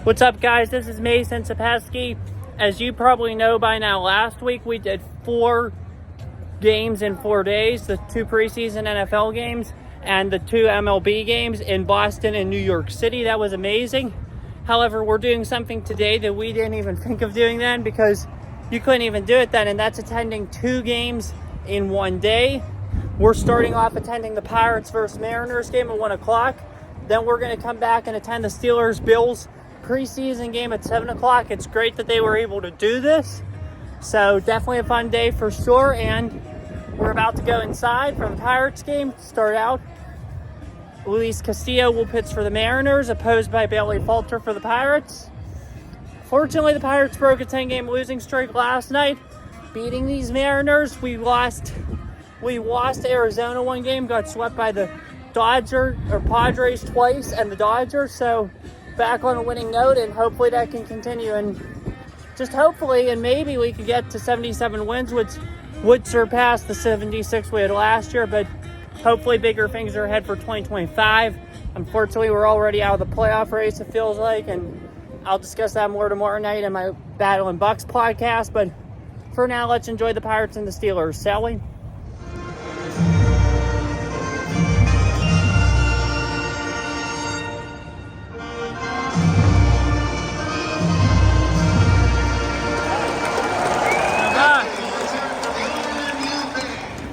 What's up, guys? This is Mason Sapesky. As you probably know by now, last week we did 4 games in 4 days, the 2 preseason NFL games and the 2 MLB games in Boston and New York City. That was amazing. However, we're doing something today that we didn't even think of doing then because you couldn't even do it then, and that's attending 2 games in 1 day. We're starting off attending the Pirates versus Mariners game at 1 o'clock. Then we're going to come back and attend the Steelers-Bills preseason game at 7 o'clock. It's great that they were able to do this. So definitely a fun day for sure. And we're about to go inside for the Pirates game. Start out. Luis Castillo will pitch for the Mariners, opposed by Bailey Falter for the Pirates. Fortunately, the Pirates broke a 10-game losing streak last night, beating these Mariners. We lost Arizona 1 game, got swept by the Padres twice and the Dodgers. So back on a winning note, and hopefully that can continue, and just hopefully, and maybe we could get to 77 wins, which would surpass the 76 we had last year, but hopefully bigger things are ahead for 2025. Unfortunately, we're already out of the playoff race, it feels like, and I'll discuss that more tomorrow night in my Battle and Bucks podcast, but for now, let's enjoy the Pirates and the Steelers. Shall we?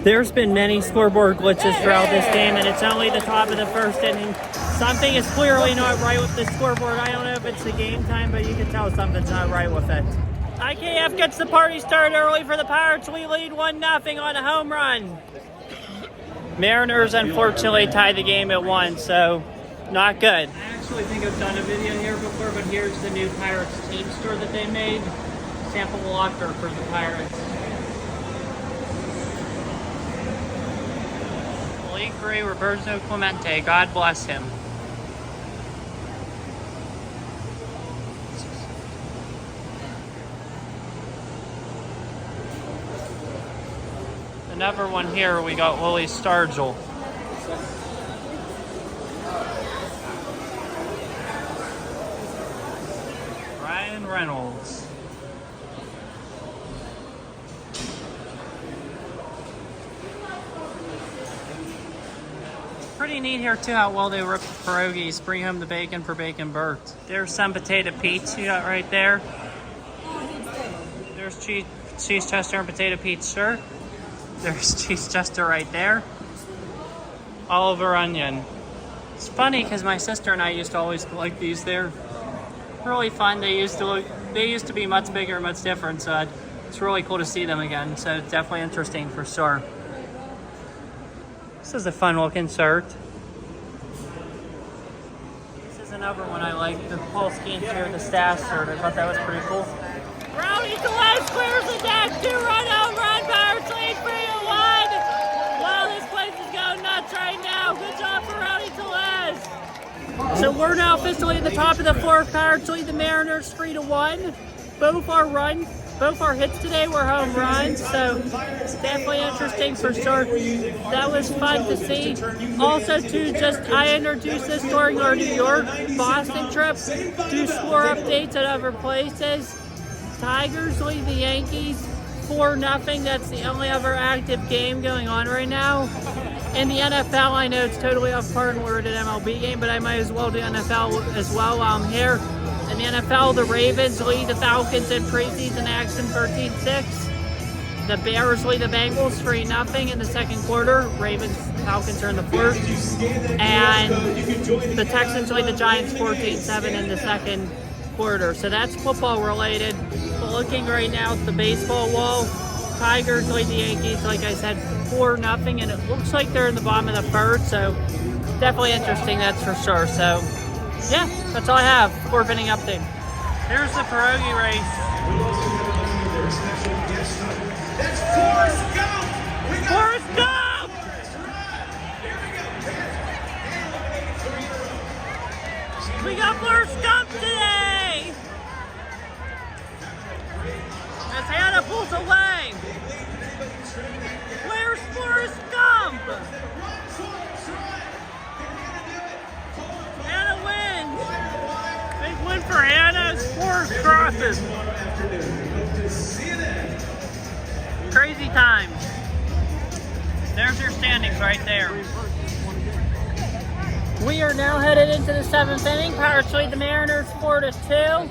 There's been many scoreboard glitches throughout this game, and it's only the top of the first inning. Something is clearly not right with the scoreboard. I don't know if it's the game time, but you can tell something's not right with it. IKF gets the party started early for the Pirates. We lead 1-0 on a home run. Mariners, unfortunately, tied the game at 1, so not good. I actually think I've done a video here before, but here's the new Pirates team store that they made. Sample locker for the Pirates. Ray Roberto Clemente, God bless him. Another one here, we got Willie Stargell. Ryan Reynolds. Pretty neat here too how well they rip the pierogies, bring home the bacon for Bacon Burt. There's some potato Pete's you got right there. There's cheese Chester and potato Pete's shirt. There's cheese Chester right there. Oliver Onion. It's funny because my sister and I used to always like these. They're really fun. They used to be much bigger, much different. So it's really cool to see them again. So it's definitely interesting for sure. This is a fun looking shirt. This is another one I like, the Polsky and Fear the Stash shirt. I thought that was pretty cool. Rowdy Tellez clears the deck, 2-run home run, Pirates lead 3-1. Wow, this place is going nuts right now. Good job for Rowdy Tellez. So we're now officially at the top of the 4th. Pirates lead the Mariners 3-1. Both our hits today were home runs, so definitely interesting for sure. That was fun to see. Also, too, I introduced this during our New York, Boston trip. Do score updates at other places. Tigers lead the Yankees 4-0. That's the only other active game going on right now. In the NFL, I know it's totally off part and we're at an MLB game, but I might as well do NFL as well while I'm here. In the NFL, the Ravens lead the Falcons in preseason action 13-6. The Bears lead the Bengals 3-0 in the second quarter. Falcons are in the first. And the Texans lead the Giants 14-7 in the second quarter. So that's football related. But looking right now at the baseball wall, Tigers lead the Yankees, like I said, 4-0. And it looks like they're in the bottom of the 3rd. So definitely interesting, that's for sure. So yeah, that's all I have. 4th inning update. Here's the pierogi race. That's Forrest Gump! Forrest Gump! We got Forrest Gump today! As Hannah pulls away. Where's Forrest Gump? Hannah wins. Big win for Hannah. first crosses. Crazy times. There's your standings right there. We are now headed into the 7th inning. Pirates lead the Mariners 4-2.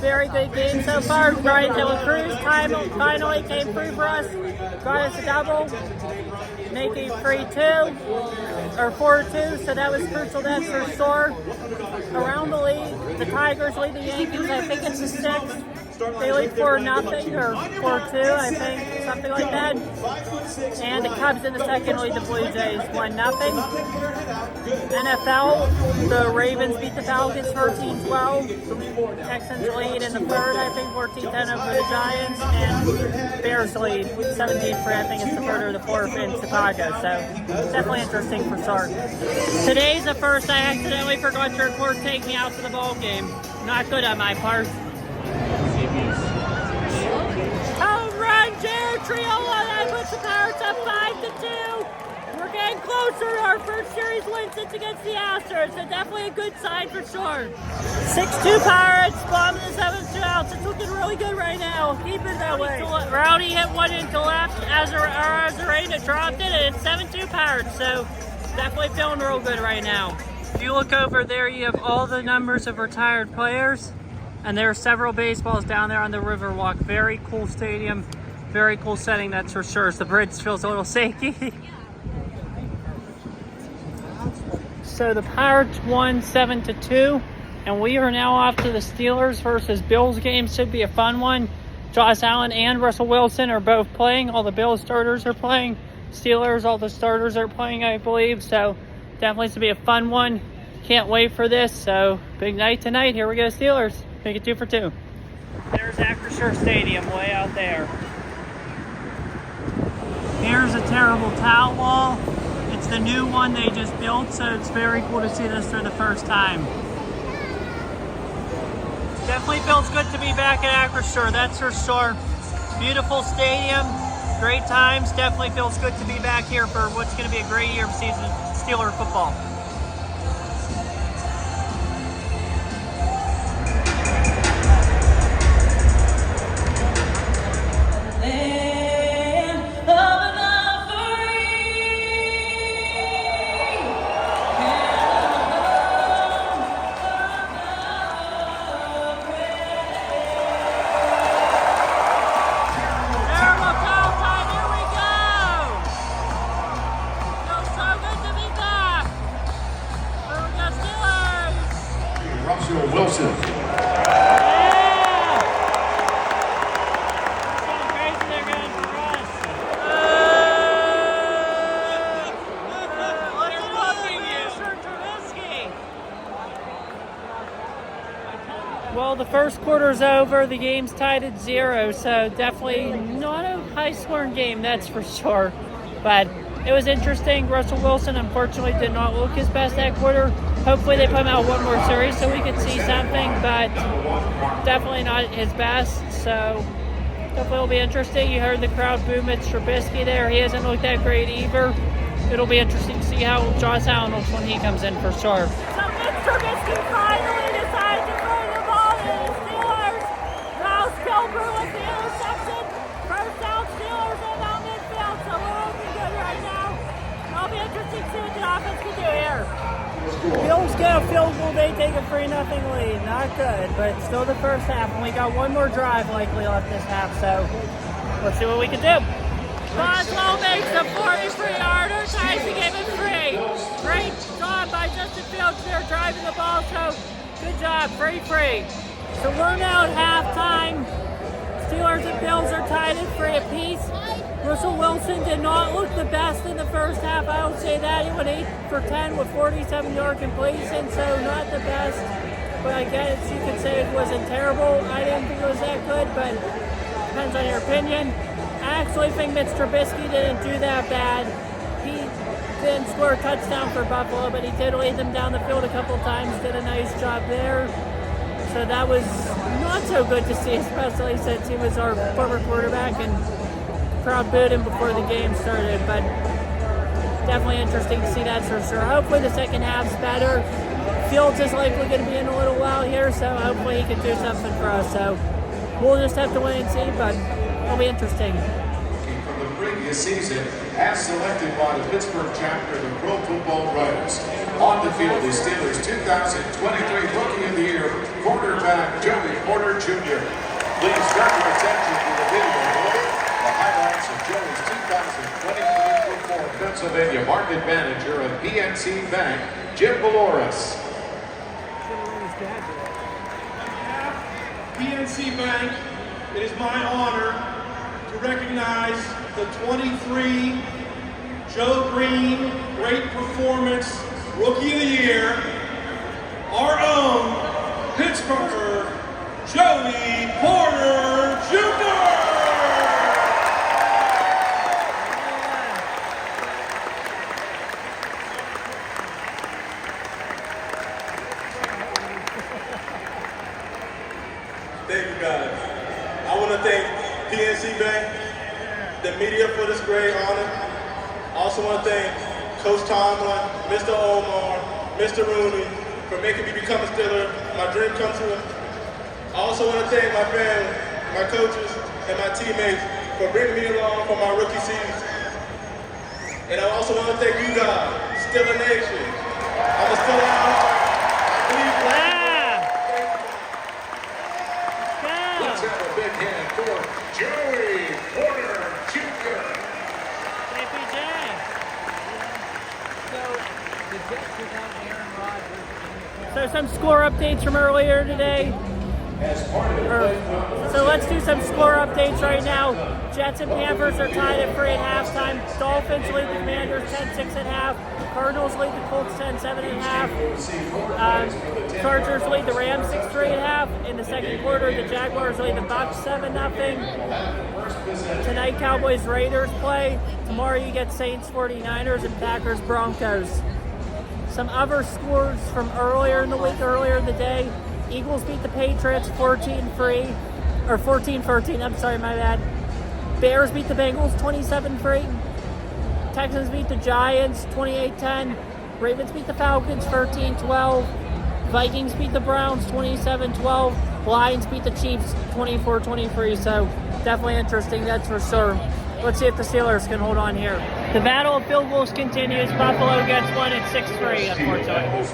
Very good game so far. Brian De La Cruz finally came through for us. Got us a double, making 3-2 or 4-2. So that was crucial. That's for sure. Around the league, the Tigers lead the Yankees. I think it's the 6th. They lead 4-0 or 4-2, I think, something like that. And the Cubs in the second lead the Blue Jays 1-0. NFL, the Ravens beat the Falcons 13-12. Texans lead in the third, I think 14-10 over the Giants. And Bears lead 17-3, I think it's the third or the fourth in Chicago. So definitely interesting for sure. Today's the first I accidentally forgot to record Take Me Out to the ball game. Not good on my part. Home run, Jared Triola. That puts the Pirates up 5-2. We're getting closer to our first series win since against the Astros, so definitely a good sign for sure. 6-2 Pirates, bottom of the 7th, 2 outs. It's looking really good right now. Keep it that way. Rowdy hit one into left, Azarena dropped it, and it's 7-2 Pirates, so definitely feeling real good right now. If you look over there, you have all the numbers of retired players. And there are several baseballs down there on the Riverwalk. Very cool stadium, very cool setting, that's for sure. So the bridge feels a little shaky. So the Pirates won 7-2, and we are now off to the Steelers versus Bills game. Should be a fun one. Josh Allen and Russell Wilson are both playing. All the Bills starters are playing. Steelers, all the starters are playing, I believe. So definitely should be a fun one. Can't wait for this. So big night tonight. Here we go, Steelers. Make it 2-2. There's Acrisure Stadium way out there. Here's a terrible towel wall. It's the new one they just built, so it's very cool to see this for the first time. Definitely feels good to be back at Acrisure, that's for sure. Beautiful stadium, great times. Definitely feels good to be back here for what's going to be a great year of season Steeler football. Russell Wilson. Well, the first quarter's over. The game's tied at 0, so definitely not a high-scoring game, that's for sure. But it was interesting. Russell Wilson, unfortunately, did not look his best that quarter. Hopefully they put him out one more series so we could see something, but definitely not his best. So definitely will be interesting. You heard the crowd boo Mitch Trubisky there. He hasn't looked that great either. It'll be interesting to see how Josh Allen looks when he comes in for sure. So Mitch Trubisky finally decides to throw the ball to the Steelers. Rouse Kilbrew with the interception. First down Steelers in down midfield, so we're looking good right now. It'll be interesting to see what the offense can do here. Bills get a field goal, they take a 3-0 lead. Not good, but still the first half. And we got one more drive likely left this half, so let's see what we can do. Boswell makes a 43-yarder, ties the game at 3. Great job by Justin Fields there driving the ball, so good job, 3-3. So we're now at halftime. Steelers and Bills are tied at 3 apiece. Russell Wilson did not look the best in the first half. I would say that. He went 8 for 10 with 47-yard completion, so not the best. But I guess you could say it wasn't terrible. I didn't think it was that good, but depends on your opinion. I actually think Mitch Trubisky didn't do that bad. He didn't score a touchdown for Buffalo, but he did lead them down the field a couple times, did a nice job there. So that was not so good to see, especially since he was our former quarterback and crowd booed him before the game started, but definitely interesting to see that for sure. Hopefully the second half's better. Fields is likely going to be in a little while here, so hopefully he can do something for us. So we'll just have to wait and see, but it'll be interesting. From the previous season, as selected by the Pittsburgh chapter of the Pro Football Writers. On the field, the Steelers' 2023 Rookie of the Year, quarterback Joey Porter Jr. Please turn your attention to the video board. The highlights of Joey's 2023 Football Pennsylvania Market Manager of PNC Bank, Jim Valoris. PNC Bank, it is my honor to recognize the 23 Joe Green Great Performance Rookie of the Year, our own Pittsburgh Joey Porter Jr. Thank you guys. I want to thank PNC Bank, the media for this great honor. I also want to thank Coach Tomlin, Mr. Omar, Mr. Rooney for making me become a Steeler, my dream come true. I also want to thank my family, my coaches, and my teammates for bringing me along for my rookie season. And I also want to thank you guys, Steeler Nation. I'm a Steeler at heart. I believe Let's have a big hand for Joey Porter Jr. JPJ. So some score updates from earlier today. So let's do some score updates right now. Jets and Panthers are tied at 3 at halftime. Dolphins lead the Commanders 10-6 at half. Cardinals lead the Colts 10-7 at half. Chargers lead the Rams 6-3 at half. In the second quarter, the Jaguars lead the Bucs 7-0. Tonight, Cowboys Raiders play. Tomorrow you get Saints 49ers and Packers Broncos. Some other scores from earlier in the week, earlier in the day. Eagles beat the Patriots 14-3, or 14-13, I'm sorry, my bad. Bears beat the Bengals 27-3. Texans beat the Giants 28-10. Ravens beat the Falcons 13-12. Vikings beat the Browns 27-12. Lions beat the Chiefs 24-23, so definitely interesting, that's for sure. Let's see if the Steelers can hold on here. The battle of field goals continues. Buffalo gets one at 6-3, unfortunately.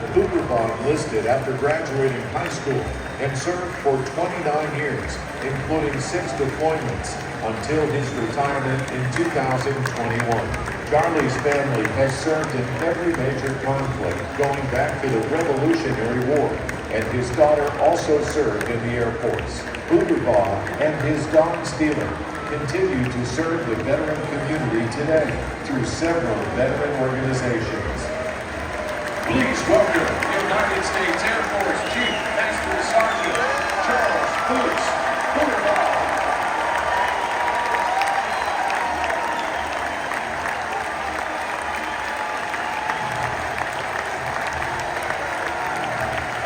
Hooverbaugh enlisted after graduating high school and served for 29 years, including 6 deployments until his retirement in 2021. Charlie's family has served in every major conflict going back to the Revolutionary War, and his daughter also served in the Air Force. Hooverbaugh and his Don Steeler continue to serve the veteran community today through several veteran organizations. Please welcome United States Air Force Chief Master Sergeant Charles Boots Hooverbaugh.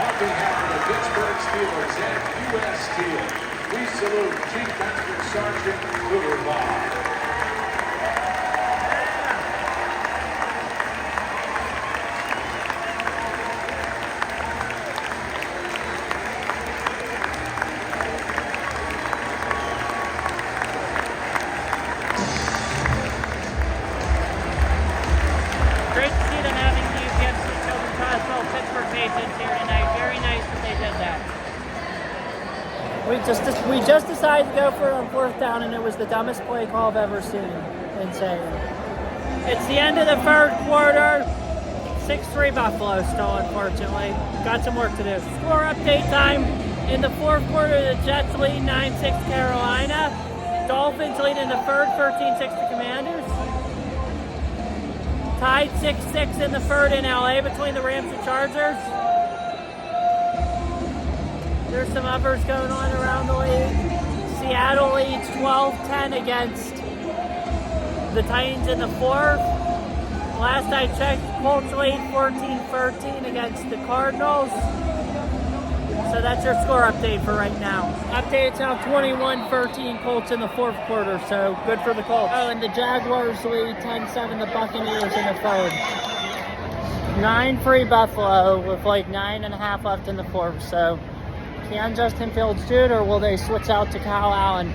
On behalf of the Pittsburgh Steelers and U.S. Steel, we salute Chief Master Sergeant Hooverbaugh. Great to see them having the UPMC Children's Hospital Pittsburgh Patriots here tonight. Very nice that they did that. We just decided to go for it on 4th down, and it was the dumbest play call I've ever seen. Insane. It's the end of the third quarter. 6-3 Buffalo still, unfortunately. Got some work to do. Score update time. In the fourth quarter, the Jets lead 9-6 Carolina. Dolphins lead in the third 13-6 the Commanders. Tied 6-6 in the third in LA between the Rams and Chargers. There's some others going on around the league. Seattle leads 12-10 against the Titans in the fourth. Last I checked, Colts lead 14-13 against the Cardinals. So that's your score update for right now. Update, it's now 21-13 Colts in the fourth quarter, so good for the Colts. Oh, and the Jaguars lead 10-7 the Buccaneers in the third. 9-3 Buffalo with like 9.5 left in the fourth. So can Justin Fields do it, or will they switch out to Kyle Allen?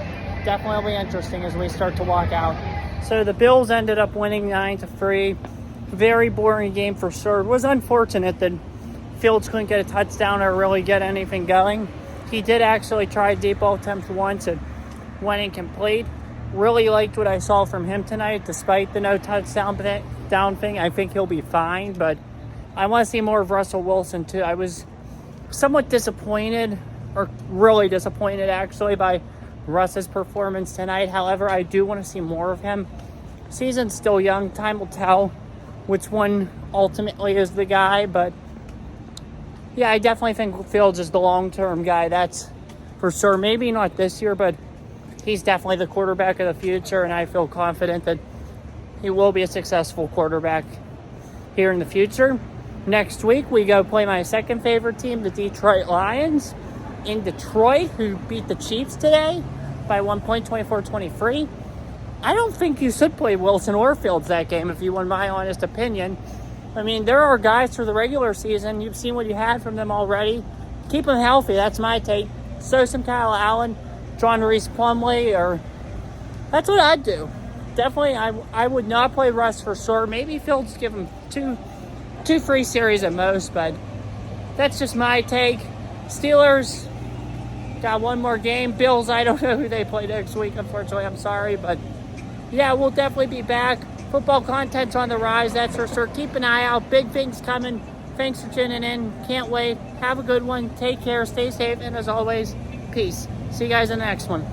Definitely will be interesting as we start to walk out. So the Bills ended up winning 9-3. Very boring game for sure. It was unfortunate that Fields couldn't get a touchdown or really get anything going. He did actually try a deep ball attempt once. It went incomplete. Really liked what I saw from him tonight, despite the no touchdown thing. I think he'll be fine, but I want to see more of Russell Wilson too. I was somewhat disappointed, or really disappointed actually, by Russ's performance tonight. However, I do want to see more of him. Season's still young. Time will tell which one ultimately is the guy, but yeah, I definitely think Fields is the long-term guy. That's for sure. Maybe not this year, but he's definitely the quarterback of the future, and I feel confident that he will be a successful quarterback here in the future. Next week, we go play my second favorite team, the Detroit Lions, in Detroit, who beat the Chiefs today by 1 point, 24-23. I don't think you should play Wilson or Fields that game, if you want my honest opinion. I mean, there are guys for the regular season. You've seen what you had from them already. Keep them healthy. That's my take. So some Kyle Allen, John Reese Plumlee, or that's what I'd do. Definitely, I would not play Russ for sure. Maybe Fields, give him two free series at most, but that's just my take. Steelers got one more game. Bills, I don't know who they play next week, unfortunately. I'm sorry, but yeah, we'll definitely be back. Football content's on the rise, that's for sure. Keep an eye out. Big things coming. Thanks for tuning in. Can't wait. Have a good one. Take care. Stay safe. And as always, peace. See you guys in the next one.